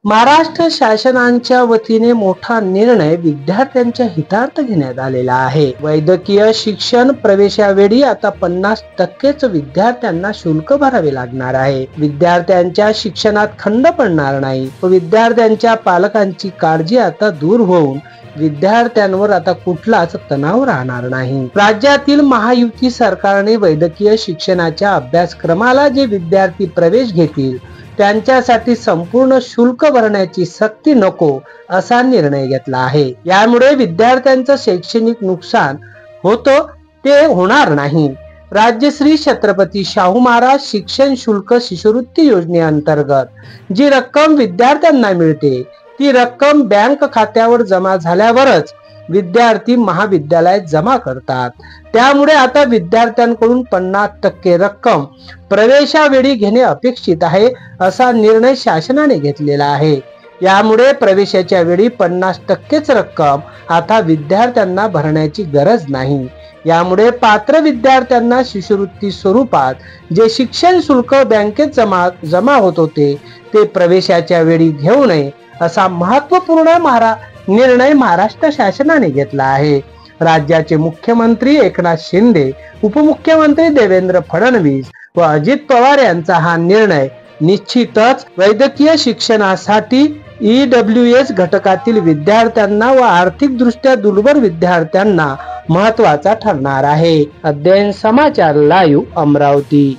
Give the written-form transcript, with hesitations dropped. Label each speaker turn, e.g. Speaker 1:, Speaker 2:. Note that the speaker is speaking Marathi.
Speaker 1: महाराष्ट्र शासनाच्या वतीने मोठा निर्णय विद्यार्थ्यांच्या हितार्थ घेण्यात आलेला आहे। वैद्यकीय शिक्षण प्रवेशावेळी आता 50%च विद्यार्थ्यांना शुल्क भरावे लागणार आहे। विद्यार्थ्यांच्या शिक्षणात खंड पडणार नाही व विद्यार्थ्यांच्या पालकांची काळजी आता दूर होऊन विद्यार्थ्यांवर आता कुठलाच तणाव राहणार नाही। राज्यातील महायुती सरकारने वैद्यकीय शिक्षणाच्या अभ्यासक्रमाला जे विद्यार्थी प्रवेश घेतील त्यांच्यासाठी संपूर्ण शुल्क भरण्याची सक्ती नको असा निर्णय घेतला आहे। यामुळे विद्यार्थ्यांचं शैक्षणिक नुकसान होतो ते होणार नाही। राज्यश्री छत्रपती शाहू महाराज शिक्षण शुल्क शिष्यवृत्ती योजनेअंतर्गत जी रक्कम विद्यार्थ्यांना मिळते ती रक्कम बँक खात्यावर जमा झाल्यावरच विद्यार्थी महाविद्यालयात जमा करतात। त्यामुळे आता विद्यार्थ्यांकडून 50% रक्कम प्रवेशावेळी घेणे अपेक्षित आहे असा निर्णय शासनाने घेतलेला आहे। यामुळे प्रवेशाच्या वेळी 50%च रक्कम आता विद्यार्थ्यांना भरण्याची गरज नाही। यामुळे पात्र विद्यार्थ्यांना शिष्यवृत्ती स्वरूपात जे शिक्षण शुल्क बँकेत जमा होत होते ते प्रवेशाच्या वेळी घेऊ नये असा महत्त्वपूर्ण निर्णय महाराष्ट्र शासनाने घेतला आहे। राज्याचे मुख्यमंत्री एकनाथ शिंदे, उपमुख्यमंत्री देवेंद्र फडणवीस व अजित पवार यांचा हा निर्णय निश्चितच वैद्यकीय शिक्षणासाठी EWS घटकातील विद्यार्थ्यांना व आर्थिकदृष्ट्या दुर्बल विद्यार्थ्यांना महत्त्वाचा ठरणार आहे। अध्ययन समाचार लाईव्ह अमरावती।